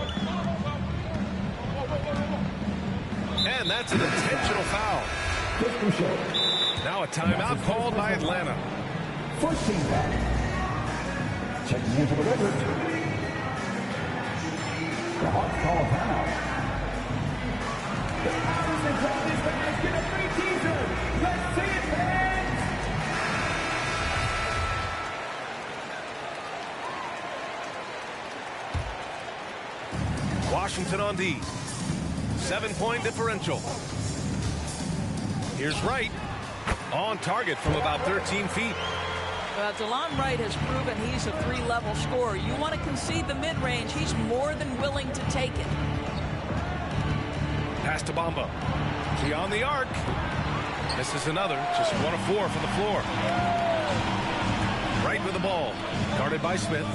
[SPEAKER 1] And that's an intentional foul. Now a timeout called by Atlanta.
[SPEAKER 5] First team back. Checking in for the Wizards. The Hawks call a foul. The Hawks and this guy's get a free teaser. Let's see it, fans.
[SPEAKER 1] Washington on D. 7-point differential. Here's Wright. On target from about 13 feet.
[SPEAKER 3] DeLon Wright has proven he's a 3-level scorer. You want to concede the mid-range, he's more than willing to take it.
[SPEAKER 1] Pass to Bamba. Beyond the arc. This is another. Just 1 of 4 from the floor. Wright with the ball. Guarded by Smith.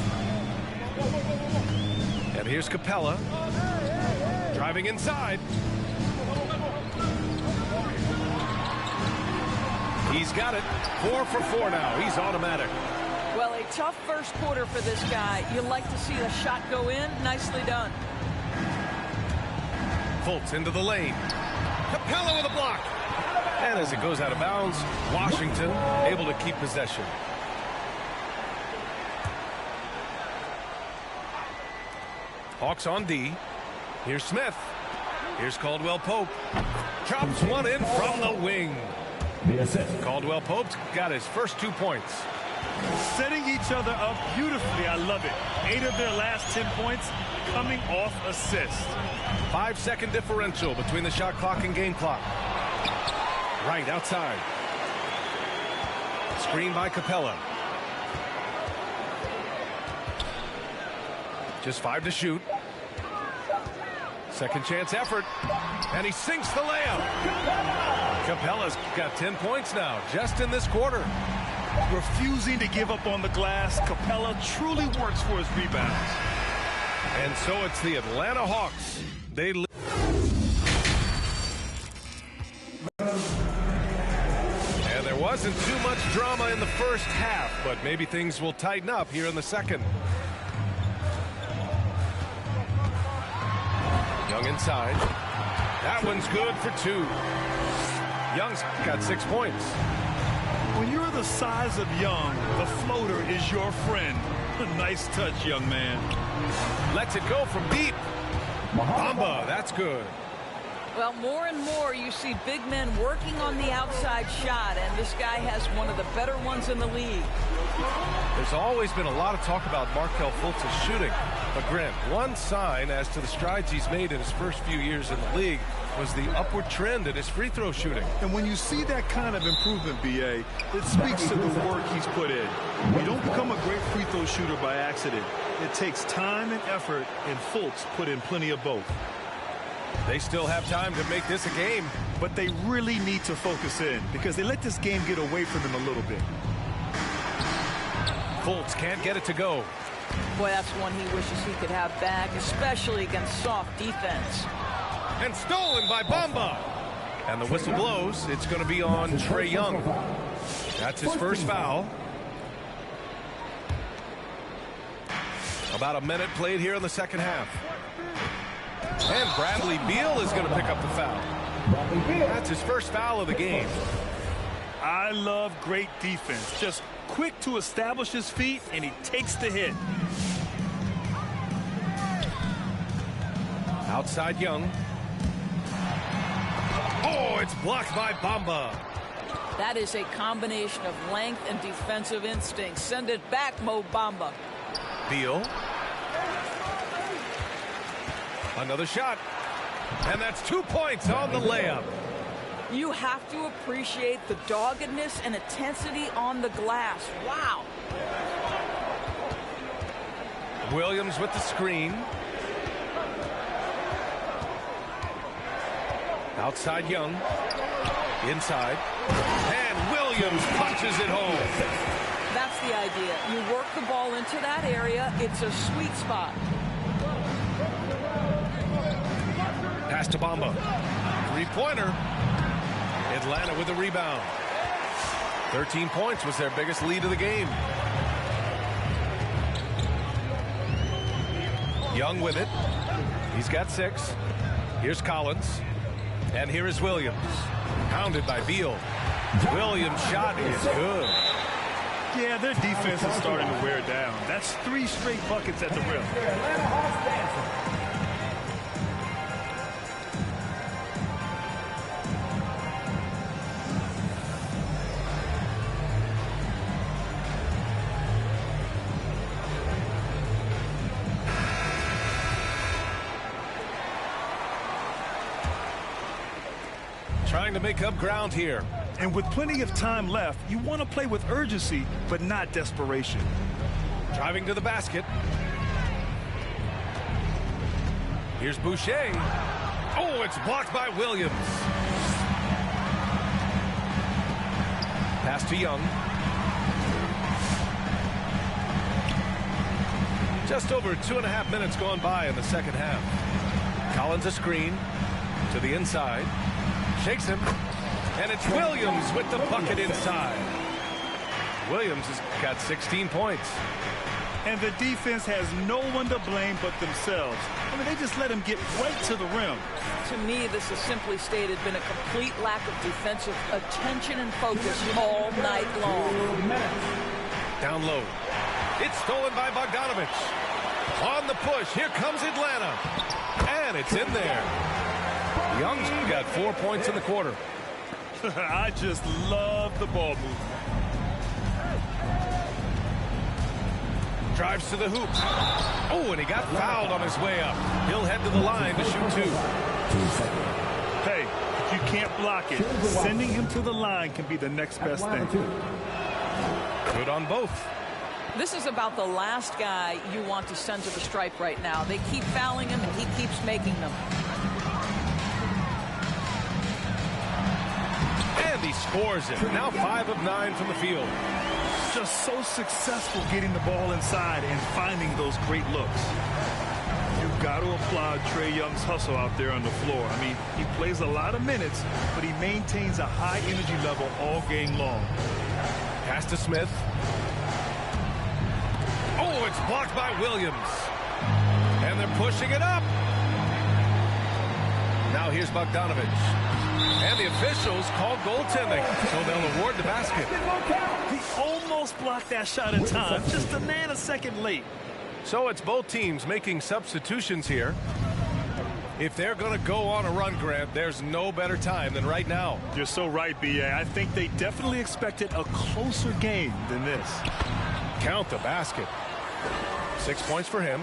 [SPEAKER 1] And here's Capella. Driving inside. He's got it. 4 for 4 now. He's automatic.
[SPEAKER 3] Well, a tough first quarter for this guy. You like to see the shot go in. Nicely done.
[SPEAKER 1] Fultz into the lane. Capella with a block. And as it goes out of bounds, Washington able to keep possession. Hawks on D. Here's Smith. Here's Caldwell Pope. Chops one in from the wing.
[SPEAKER 5] The assist.
[SPEAKER 1] Caldwell Pope's got his first 2 points.
[SPEAKER 2] Setting each other up beautifully. I love it. 8 of their last 10 points coming off assists.
[SPEAKER 1] 5-second differential between the shot clock and game clock. Right outside. Screen by Capella. Just 5 to shoot. Second chance effort. And he sinks the layup. Capella's got 10 points now, just in this quarter.
[SPEAKER 2] Refusing to give up on the glass, Capella truly works for his rebounds.
[SPEAKER 1] And so it's the Atlanta Hawks. They and there was wasn't too much drama in the first half, but maybe things will tighten up here in the second. Young inside. That one's good for 2. Young's got 6 points.
[SPEAKER 2] When you're the size of Young, the floater is your friend. Nice touch, young man.
[SPEAKER 1] Lets it go from deep. Bamba, that's good.
[SPEAKER 3] Well, more and more you see big men working on the outside shot, and this guy has one of the better ones in the league.
[SPEAKER 1] There's always been a lot of talk about Markelle Fultz's shooting. But Grant, one sign as to the strides he's made in his first few years in the league was the upward trend in his free throw shooting.
[SPEAKER 2] And when you see that kind of improvement, B.A., it speaks to the work he's put in. You don't become a great free throw shooter by accident. It takes time and effort, and Fultz put in plenty of both.
[SPEAKER 1] They still have time to make this a game.
[SPEAKER 2] But they really need to focus in because they let this game get away from them a little bit.
[SPEAKER 1] Fultz can't get it to go.
[SPEAKER 3] Boy, that's one he wishes he could have back, especially against soft defense.
[SPEAKER 1] And stolen by Bamba. And the whistle blows. It's going to be on Trae Young. That's his first foul. About a minute played here in the second half. And Bradley Beal is going to pick up the foul. That's his first foul of the game.
[SPEAKER 2] I love great defense. Just quick to establish his feet, and he takes the hit.
[SPEAKER 1] Outside Young. Oh, it's blocked by Bamba.
[SPEAKER 3] That is a combination of length and defensive instinct. Send it back, Mo Bamba.
[SPEAKER 1] Beal. Another shot. And that's 2 points on the layup.
[SPEAKER 3] You have to appreciate the doggedness and intensity on the glass. Wow.
[SPEAKER 1] Williams with the screen. Outside Young. Inside. And Williams punches it home.
[SPEAKER 3] That's the idea. You work the ball into that area. It's a sweet spot.
[SPEAKER 1] Pass to Bamba. Three-pointer. Atlanta with the rebound. 13 points was their biggest lead of the game. Young with it. He's got 6. Here's Collins. And here is Williams. Pounded by Beal. Williams' shot is good.
[SPEAKER 2] Yeah, their defense is starting to wear down. That's 3 straight buckets at the rim.
[SPEAKER 1] Trying to make up ground here.
[SPEAKER 2] And with plenty of time left, you want to play with urgency, but not desperation.
[SPEAKER 1] Driving to the basket. Here's Boucher. Oh, it's blocked by Williams. Pass to Young. Just over 2.5 minutes gone by in the second half. Collins a screen to the inside. Shakes him. And it's Williams with the bucket inside. Williams has got 16 points.
[SPEAKER 2] And the defense has no one to blame but themselves. I mean, they just let him get right to the rim.
[SPEAKER 3] To me, this has simply stated been a complete lack of defensive attention and focus all night long.
[SPEAKER 1] Down low. It's stolen by Bogdanovich. On the push. Here comes Atlanta. And it's in there. Young's got 4 points in the quarter.
[SPEAKER 2] I just love the ball movement.
[SPEAKER 1] Drives to the hoop. Oh, and he got fouled on his way up. He'll head to the line to shoot 2.
[SPEAKER 2] Hey, if you can't block it, sending him to the line can be the next best thing.
[SPEAKER 1] Good on both.
[SPEAKER 3] This is about the last guy you want to send to the stripe right now. They keep fouling him, and he keeps making them.
[SPEAKER 1] And he scores it. Now 5 of 9 from the field.
[SPEAKER 2] Just so successful getting the ball inside and finding those great looks. You you've got to applaud Trae Young's hustle out there on the floor. I mean, he plays a lot of minutes, but he maintains a high energy level all game long.
[SPEAKER 1] Pass to Smith. Oh, it's blocked by Williams. And they're pushing it up. Now here's Bogdanovich. And the officials call goaltending, so they'll award the basket.
[SPEAKER 2] He almost blocked that shot in time, just a nanosecond late.
[SPEAKER 1] So it's both teams making substitutions here. If they're going to go on a run, Grant, there's no better time than right now.
[SPEAKER 2] You're so right, B.A. I think they definitely expected a closer game than this.
[SPEAKER 1] Count the basket. 6 points for him.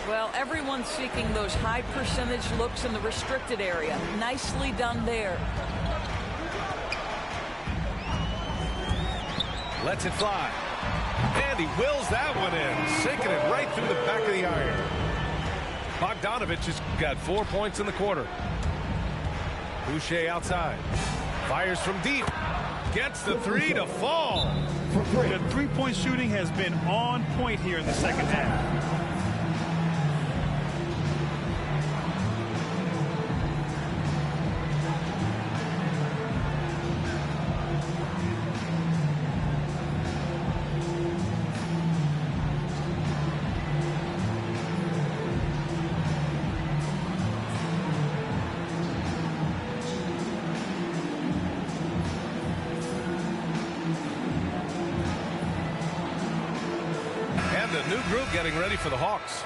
[SPEAKER 3] Well, everyone's seeking those high percentage looks in the restricted area. Nicely done there.
[SPEAKER 1] Lets it fly. And he wills that one in, sinking it right through the back of the iron. Bogdanovich has got 4 points in the quarter. Boucher outside. Fires from deep. Gets the three to fall.
[SPEAKER 2] The three-point shooting has been on point here in the second half.
[SPEAKER 1] The new group getting ready for the Hawks.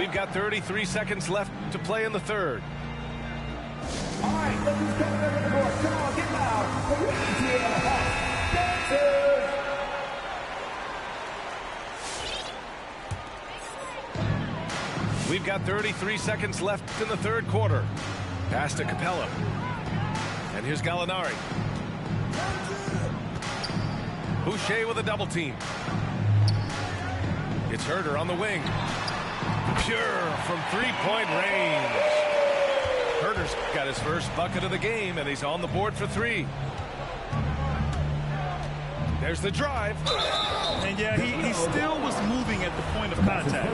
[SPEAKER 1] We've got 33 seconds left to play in the third.
[SPEAKER 5] All right, look who's coming over the court. Come on, get loud. Dancers!
[SPEAKER 1] We've got 33 seconds left in the third quarter. Pass to Capella. And here's Gallinari. Boucher with a double team. It's Herter on the wing. Pure from three-point range. Herter's got his first bucket of the game, and he's on the board for three. There's the drive.
[SPEAKER 2] And yeah, he still was moving at the point of contact.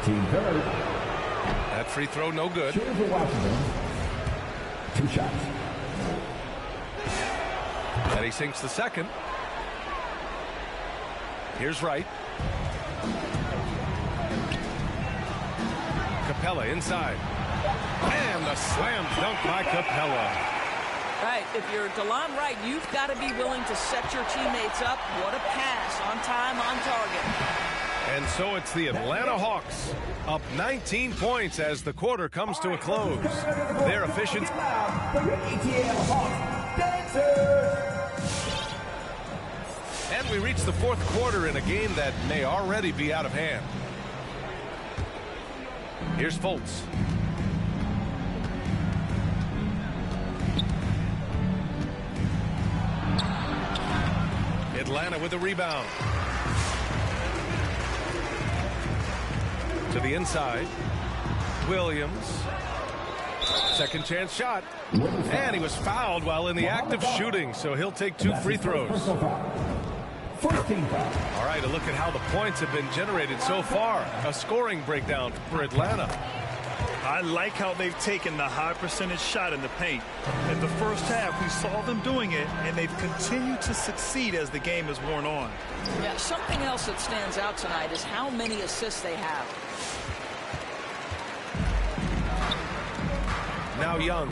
[SPEAKER 5] Team third.
[SPEAKER 1] That free throw no good.
[SPEAKER 5] Shooter for Washington. 2 shots.
[SPEAKER 1] And he sinks the second. Here's Wright. Capella inside. And the slam dunk by Capella.
[SPEAKER 3] Right, if you're DeLon Wright, you've got to be willing to set your teammates up. What a pass, on time, on target.
[SPEAKER 1] And so it's the Atlanta Hawks up 19 points as the quarter comes to a close. Their efficient. And we reach the fourth quarter in a game that may already be out of hand. Here's Fultz. Atlanta with the rebound. To the inside. Williams. Second chance shot. And he was fouled while in the act of shooting, so he'll take 2 free throws. All right, a look at how the points have been generated so far. A scoring breakdown for Atlanta.
[SPEAKER 2] I like how they've taken the high percentage shot in the paint. In the first half, we saw them doing it, and they've continued to succeed as the game has worn on.
[SPEAKER 3] Yeah, something else that stands out tonight is how many assists they have.
[SPEAKER 1] Now Young.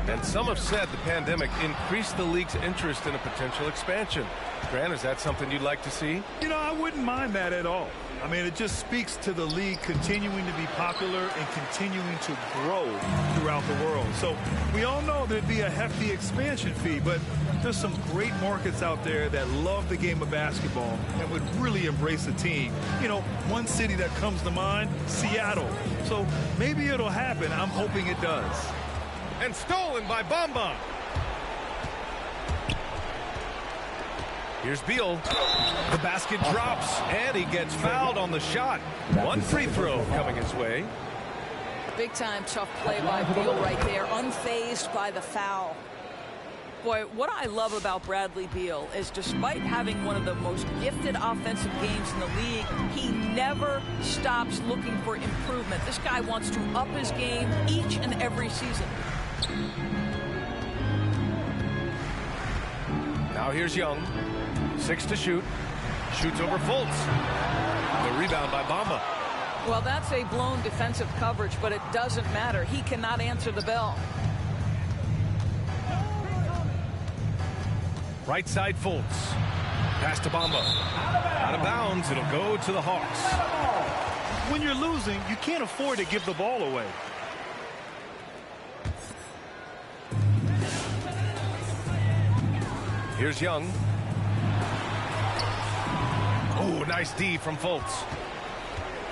[SPEAKER 1] And some have said the pandemic increased the league's interest in a potential expansion. Grant, is that something you'd like to see?
[SPEAKER 2] You know, I wouldn't mind that at all. I mean, it just speaks to the league continuing to be popular and continuing to grow throughout the world. So we all know there'd be a hefty expansion fee, but there's some great markets out there that love the game of basketball and would really embrace a team. You know, one city that comes to mind, Seattle. So maybe it'll happen. I'm hoping it does.
[SPEAKER 1] And stolen by Bamba. Here's Beal. The basket drops, and he gets fouled on the shot. 1 free throw coming his way.
[SPEAKER 3] Big time tough play by Beal right there, unfazed by the foul. Boy, what I love about Bradley Beal is despite having one of the most gifted offensive games in the league, he never stops looking for improvement. This guy wants to up his game each and every season.
[SPEAKER 1] Now here's Young. 6 to shoot. Shoots over Fultz. The rebound by Bamba.
[SPEAKER 3] Well, that's a blown defensive coverage, but it doesn't matter. He cannot answer the bell.
[SPEAKER 1] Right side Fultz. Pass to Bamba. Out of bounds. It'll go to the Hawks.
[SPEAKER 2] When you're losing, you can't afford to give the ball away.
[SPEAKER 1] Here's Young. Oh, nice D from Fultz.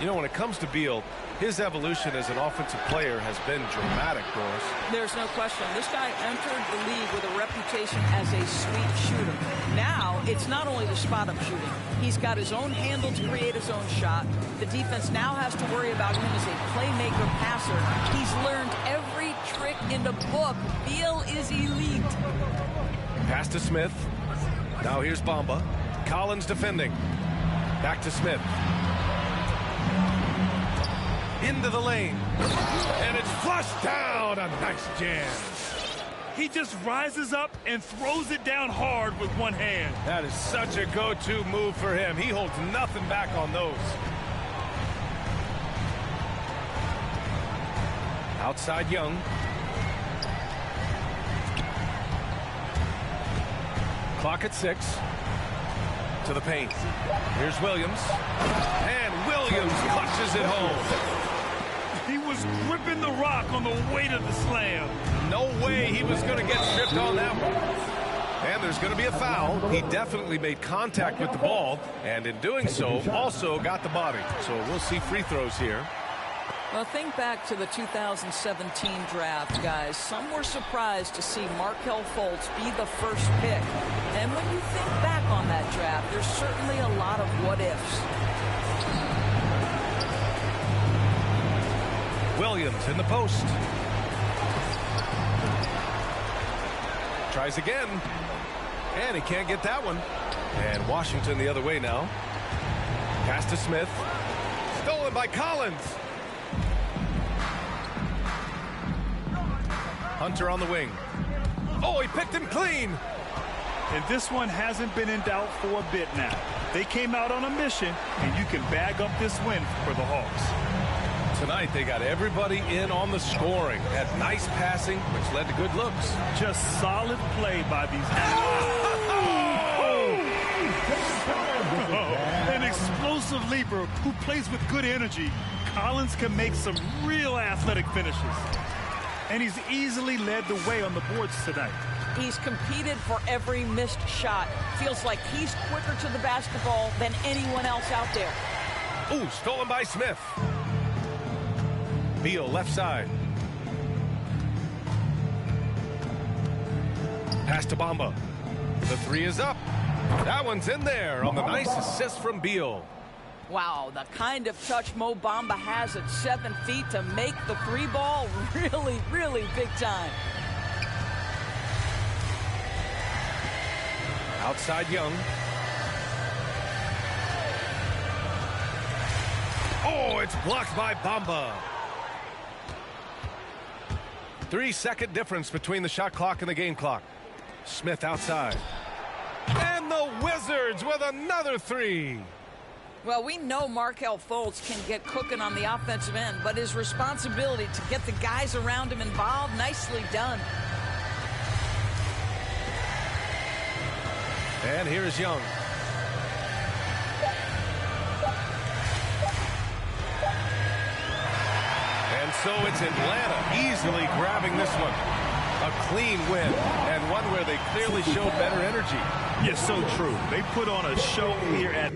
[SPEAKER 1] You know, when it comes to Beal, his evolution as an offensive player has been dramatic, Boris.
[SPEAKER 3] There's no question. This guy entered the league with a reputation as a sweet shooter. Now, it's not only the spot-up shooting. He's got his own handle to create his own shot. The defense now has to worry about him as a playmaker passer. He's learned every trick in the book. Beal is elite.
[SPEAKER 1] Pass to Smith. Now here's Bamba. Collins defending. Back to Smith. Into the lane. And it's flushed down. A nice jam.
[SPEAKER 2] He just rises up and throws it down hard with one hand.
[SPEAKER 1] That is such a go-to move for him. He holds nothing back on those. Outside Young. Clock at 6. To the paint. Here's Williams. And Williams clutches it home.
[SPEAKER 2] He was gripping the rock on the weight of the slam.
[SPEAKER 1] No way he was going to get stripped on that one. And there's going to be a foul. He definitely made contact with the ball, and in doing so, also got the body. So we'll see free throws here.
[SPEAKER 3] Well, think back to the 2017 draft, guys. Some were surprised to see Markelle Fultz be the first pick. And when you think back on that draft, there's certainly a lot of what-ifs.
[SPEAKER 1] Williams in the post. Tries again. And he can't get that one. And Washington the other way now. Pass to Smith. Stolen by Collins. Hunter on the wing. Oh, he picked him clean.
[SPEAKER 2] And this one hasn't been in doubt for a bit now. They came out on a mission, and you can bag up this win for the Hawks.
[SPEAKER 1] Tonight, they got everybody in on the scoring. Had nice passing, which led to good looks.
[SPEAKER 2] Just solid play by these An explosive leaper who plays with good energy. Collins can make some real athletic finishes. And he's easily led the way on the boards tonight.
[SPEAKER 3] He's competed for every missed shot. Feels like he's quicker to the basketball than anyone else out there.
[SPEAKER 1] Ooh, stolen by Smith. Beal left side. Pass to Bamba. The three is up. That one's in there on the nice assist from Beal.
[SPEAKER 3] Wow, the kind of touch Mo Bamba has at 7 feet to make the three ball really, really big time.
[SPEAKER 1] Outside Young. Oh, it's blocked by Bamba. 3-second difference between the shot clock and the game clock. Smith outside. And the Wizards with another three.
[SPEAKER 3] Well, we know Markelle Fultz can get cooking on the offensive end, but his responsibility to get the guys around him involved, nicely done.
[SPEAKER 1] And here's Young. And so it's Atlanta easily grabbing this one. A clean win, and one where they clearly showed better energy.
[SPEAKER 2] Yes, so true. They put on a show here at